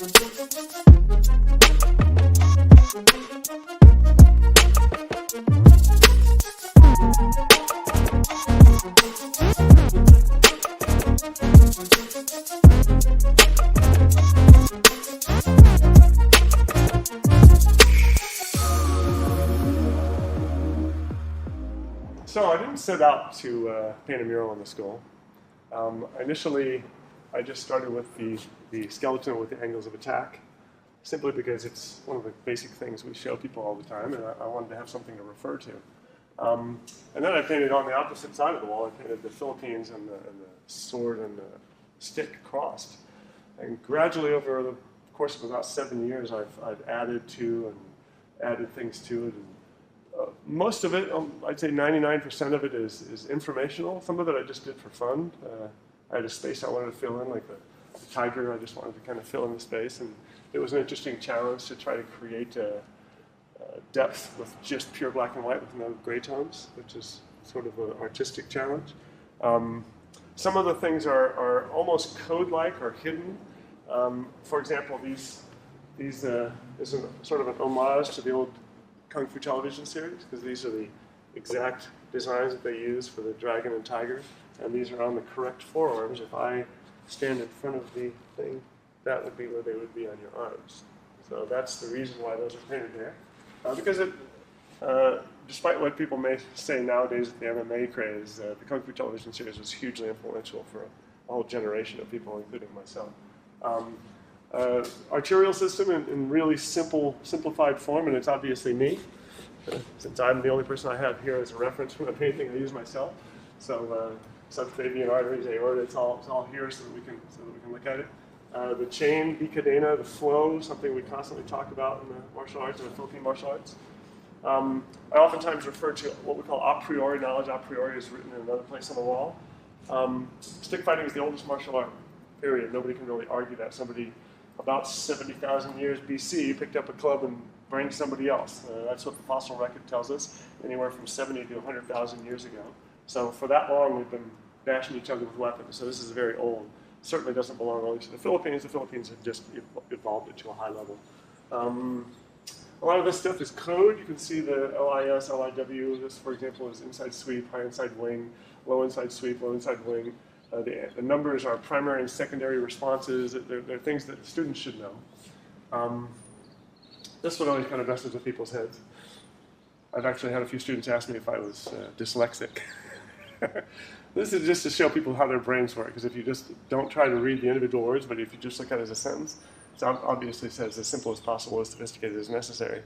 So I didn't set out to paint a mural in the school. Initially, I just started with the skeleton with the angles of attack, simply because it's one of the basic things we show people all the time, and I wanted to have something to refer to. And then I painted on the opposite side of the wall. I painted the Philippines and the sword and the stick crossed. And gradually, over the course of about 7 years, I've added to and added things to it. And, most of it, I'd say 99% of it is informational. Some of it I just did for fun. I had a space I wanted to fill in, like the tiger. I just wanted to kind of fill in the space. And it was an interesting challenge to try to create a depth with just pure black and white with no gray tones, which is sort of an artistic challenge. Some of the things are almost code-like or hidden. For example, these is sort of an homage to the old Kung Fu television series, because these are the exact designs that they use for the dragon and tiger, and these are on the correct forearms. If I stand in front of the thing, that would be where they would be on your arms. So that's the reason why those are painted there. Because despite what people may say nowadays with the MMA craze, the Kung Fu television series was hugely influential for a whole generation of people, including myself. Arterial system in really simplified form, and it's obviously me, since I'm the only person I have here as a reference for the painting I use myself. So subclavian arteries, aorta, it's all here so that we can look at it. The chain, bicadena, the flow, something we constantly talk about in the martial arts, in the Philippine martial arts. I oftentimes refer to what we call a priori knowledge. A priori is written in another place on the wall. Stick fighting is the oldest martial art, period. Nobody can really argue that. Somebody about 70,000 years BC picked up a club and brained somebody else. That's what the fossil record tells us, anywhere from 70 to 100,000 years ago. So for that long, we've been bashing each other with weapons. So this is very old. Certainly doesn't belong only to the Philippines. The Philippines have just evolved it to a high level. A lot of this stuff is code. You can see the LIS, LIW. This, for example, is inside sweep, high inside wing, low inside sweep, low inside wing. The numbers are primary and secondary responses. They're things that students should know. This one always kind of messes with people's heads. I've actually had a few students ask me if I was dyslexic. This is just to show people how their brains work, because if you just don't try to read the individual words, but if you just look at it as a sentence, it obviously says as simple as possible, as sophisticated as necessary.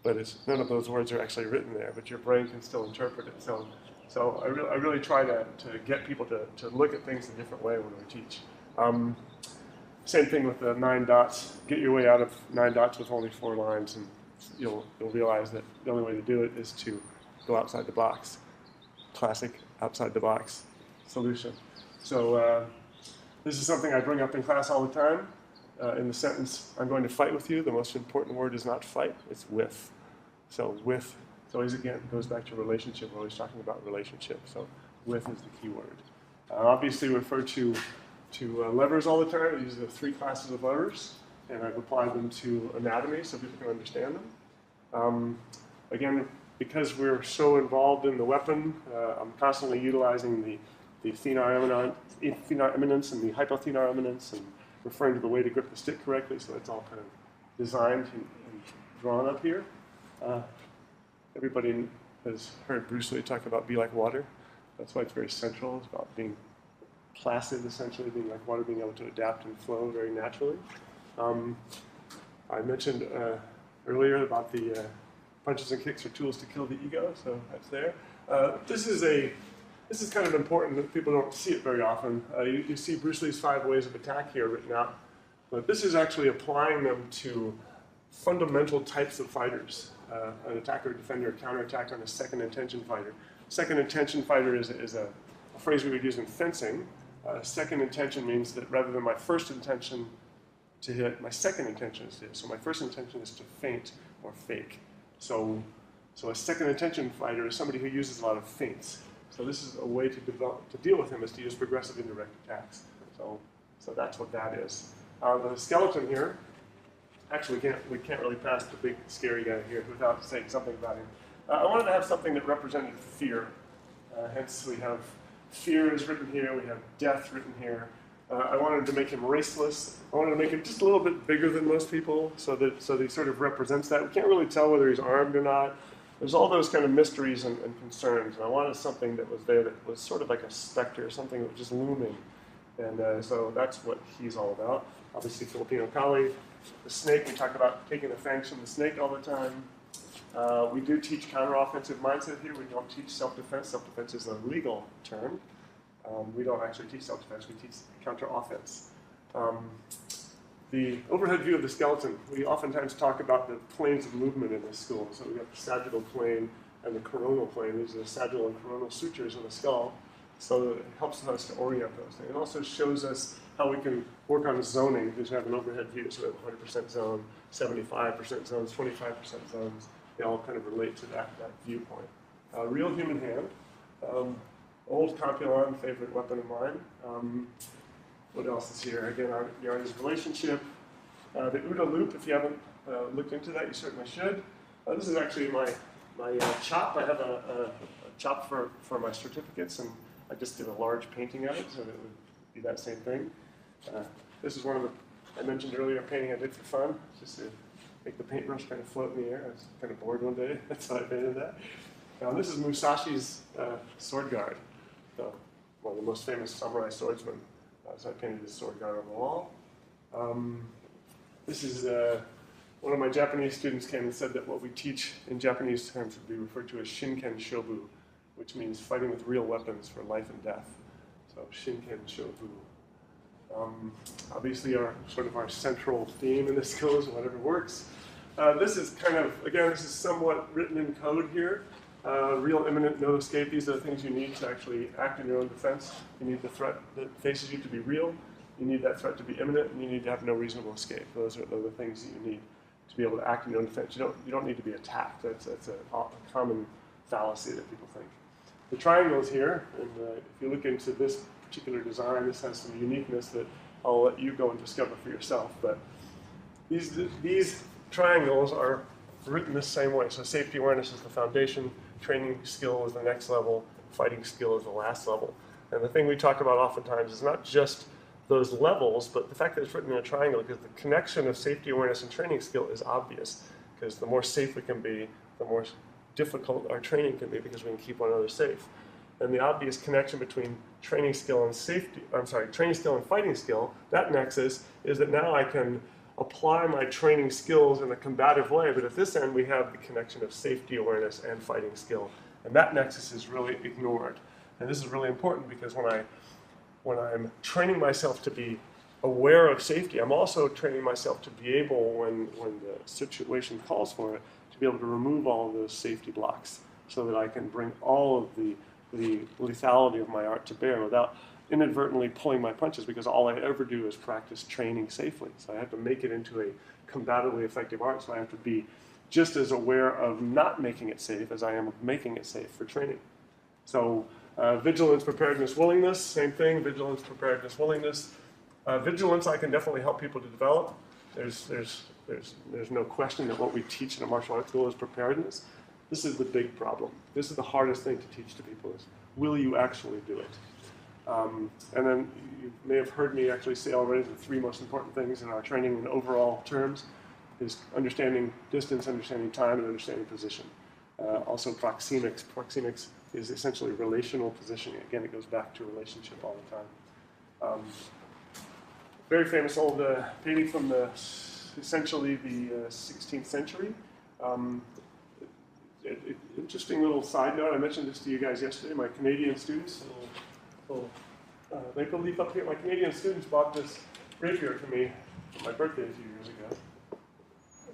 But none of those words are actually written there, but your brain can still interpret it. So I really try to get people to look at things in a different way when we teach. Same thing with the 9 dots. Get your way out of 9 dots with only 4 lines, and you'll realize that the only way to do it is to go outside the box. Classic outside the box solution. So this is something I bring up in class all the time. In the sentence, I'm going to fight with you, the most important word is not fight, it's with. So with, so always again, goes back to relationship. We're always talking about relationship. So with is the key word. Obviously refer to levers all the time. I use the 3 classes of levers, and I've applied them to anatomy so people can understand them. Again, because we're so involved in the weapon, I'm constantly utilizing the thenar eminence and the hypothenar eminence, and referring to the way to grip the stick correctly, so it's all kind of designed and drawn up here. Everybody has heard Bruce Lee talk about be like water. That's why it's very central. It's about being placid, essentially, being like water, being able to adapt and flow very naturally. I mentioned earlier about the punches and kicks are tools to kill the ego, so that's there. This is kind of important that people don't see it very often. You see Bruce Lee's 5 ways of attack here written out, but this is actually applying them to fundamental types of fighters. An attacker, defender, counterattack on a second intention fighter. Second intention fighter is a phrase we would use in fencing. Second intention means that rather than my first intention to hit, my second intention is to hit. So my first intention is to feint or fake. So a second intention fighter is somebody who uses a lot of feints. So this is a way to deal with him, is to use progressive indirect attacks. So that's what that is. The skeleton here, actually we can't really pass the big scary guy here without saying something about him. I wanted to have something that represented fear. Hence we have fear is written here, we have death written here. I wanted to make him raceless. I wanted to make him just a little bit bigger than most people so that he sort of represents that. We can't really tell whether he's armed or not. There's all those kind of mysteries and concerns. And I wanted something that was there that was sort of like a specter, something that was just looming. And so that's what he's all about. Obviously Filipino Kali. The snake, we talk about taking the fangs from the snake all the time. We do teach counteroffensive mindset here. We don't teach self-defense. Self-defense is a legal term. We don't actually teach self-defense, we teach counter-offense. The overhead view of the skeleton, we oftentimes talk about the planes of movement in this school. So we have the sagittal plane and the coronal plane. These are the sagittal and coronal sutures in the skull. So it helps us to orient those things. It also shows us how we can work on zoning, because we have an overhead view. So we have 100% zone, 75% zones, 25% zones. They all kind of relate to that viewpoint. Real human hand. Old Copulon, favorite weapon of mine. What else is here? Again, the artist's relationship. The OODA loop, if you haven't looked into that, you certainly should. This is actually my chop. I have a chop for my certificates, and I just did a large painting of it, so it would be that same thing. This is one of the, I mentioned earlier, painting I did for fun, just to make the paintbrush kind of float in the air. I was kind of bored one day, that's why I painted that. This is Musashi's sword guard. So, one of the most famous samurai swordsmen. So I painted his sword guard on the wall. This is one of my Japanese students came and said that what we teach in Japanese terms would be referred to as Shinken Shobu, which means fighting with real weapons for life and death. So Shinken Shobu. Obviously our central theme in this school is whatever works. This is kind of, again, this is somewhat written in code here. Real, imminent, no escape. These are the things you need to actually act in your own defense. You need the threat that faces you to be real. You need that threat to be imminent, and you need to have no reasonable escape. Those are the things that you need to be able to act in your own defense. You don't need to be attacked. That's a common fallacy that people think. The triangles here, and if you look into this particular design, this has some uniqueness that I'll let you go and discover for yourself. But these triangles are written the same way. So safety awareness is the foundation, training skill is the next level, fighting skill is the last level. And the thing we talk about oftentimes is not just those levels, but the fact that it's written in a triangle, because the connection of safety awareness and training skill is obvious, because the more safe we can be, the more difficult our training can be, because we can keep one another safe. And the obvious connection between training skill and training skill and fighting skill, that nexus is that now I can apply my training skills in a combative way, but at this end we have the connection of safety awareness and fighting skill. And that nexus is really ignored. And this is really important, because when I'm training myself to be aware of safety, I'm also training myself to be able, when the situation calls for it, to be able to remove all of those safety blocks so that I can bring all of the lethality of my art to bear without inadvertently pulling my punches, because all I ever do is practice training safely. So I have to make it into a combatively effective art, so I have to be just as aware of not making it safe as I am of making it safe for training. So vigilance, preparedness, willingness, same thing, vigilance, preparedness, willingness. Vigilance I can definitely help people to develop. There's no question that what we teach in a martial arts school is preparedness. This is the big problem. This is the hardest thing to teach to people is, will you actually do it? And then you may have heard me actually say already the three most important things in our training in overall terms is understanding distance, understanding time, and understanding position. Also proxemics. Proxemics is essentially relational positioning. Again, it goes back to relationship all the time. Very famous old painting from essentially the 16th century. Interesting little side note, I mentioned this to you guys yesterday, my Canadian students, little maple leaf up here, my Canadian students bought this rapier for me for my birthday a few years ago.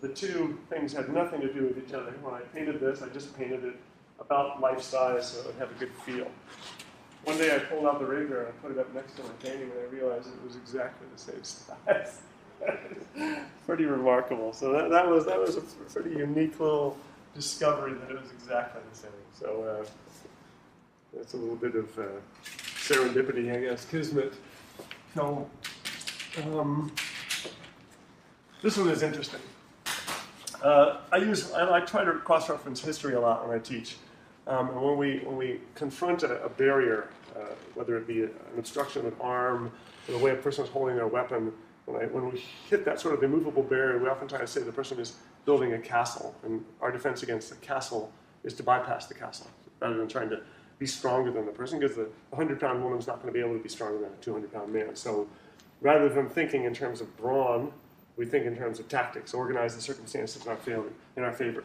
The two things had nothing to do with each other. When I painted this, I just painted it about life size so it would have a good feel. One day I pulled out the rapier and I put it up next to my painting, and I realized it was exactly the same size. Pretty remarkable. So that was a pretty unique little discovery that it was exactly the same. So that's a little bit of serendipity, I guess, kismet. So This one is interesting. I try to cross-reference history a lot when I teach. And when we confront a barrier, whether it be an obstruction of an arm, or the way a person is holding their weapon, when we hit that sort of immovable barrier, we often try to say the person is building a castle, and our defense against the castle is to bypass the castle, rather than trying to be stronger than the person, because the 100-pound woman is not going to be able to be stronger than a 200-pound man. So rather than thinking in terms of brawn, we think in terms of tactics, organize the circumstances in our favor.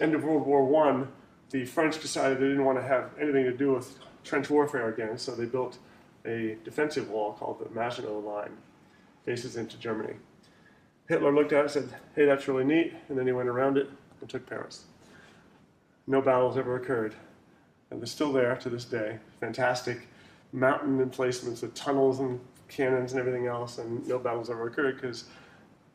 End of World War I, the French decided they didn't want to have anything to do with trench warfare again, so they built a defensive wall called the Maginot Line, faces into Germany. Hitler looked at it and said, hey, that's really neat, and then he went around it and took Paris. No battles ever occurred, and they're still there to this day. Fantastic mountain emplacements with tunnels and cannons and everything else, and no battles ever occurred because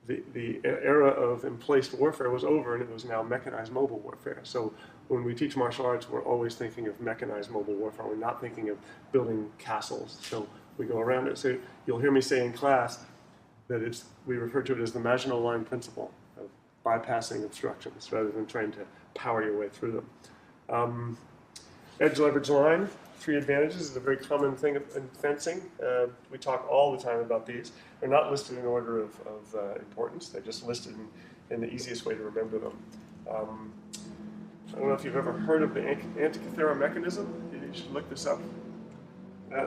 the era of emplaced warfare was over, and it was now mechanized mobile warfare. So when we teach martial arts, we're always thinking of mechanized mobile warfare. We're not thinking of building castles. So we go around it. So you'll hear me say in class that we refer to it as the Maginot Line principle of bypassing obstructions rather than trying to power your way through them. Edge leverage line, 3 advantages, is a very common thing in fencing. We talk all the time about these. They're not listed in order of importance. They're just listed in the easiest way to remember them. I don't know if you've ever heard of the Antikythera mechanism. You should look this up.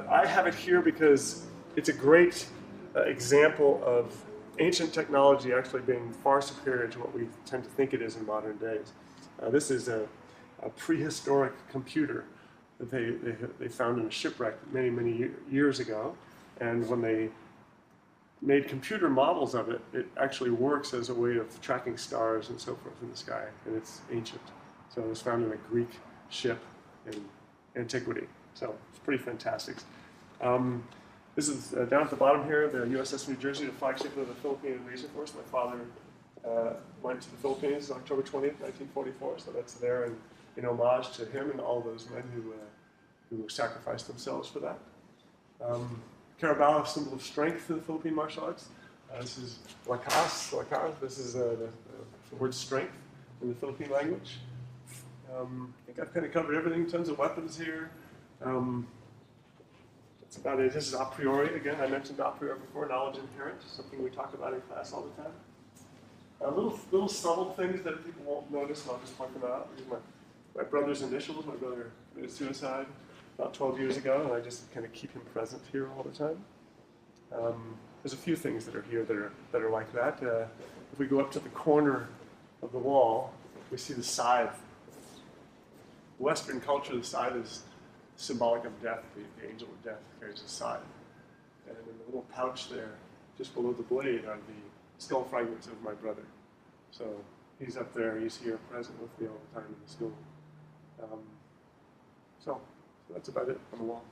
I have it here because it's a great example of ancient technology actually being far superior to what we tend to think it is in modern days. This is a prehistoric computer that they found in a shipwreck many years ago, and when they made computer models of it, it actually works as a way of tracking stars and so forth in the sky, and it's ancient. So it was found in a Greek ship in antiquity. So it's pretty fantastic. This is down at the bottom here, the USS New Jersey, the flagship of the Philippine Invasion Force. My father went to the Philippines October 20th, 1944, so that's there in homage to him and all those men who sacrificed themselves for that. Carabao, symbol of strength in the Philippine martial arts. This is lakas. This is the word strength in the Philippine language. I think I've kind of covered everything. Tons of weapons here. That's about it. This is a priori. Again, I mentioned a priori before. Knowledge inherent, something we talk about in class all the time. Little subtle things that people won't notice, and I'll just point them out. Here's my brother's initials. My brother committed suicide about 12 years ago, and I just kind of keep him present here all the time. There's a few things that are here that are like that. If we go up to the corner of the wall, we see the scythe. Western culture, the scythe is symbolic of death. The angel of death carries a scythe. And in the little pouch there, just below the blade, are the skull fragments of my brother. So he's up there, he's here present with me all the time in the school. So that's about it on the wall.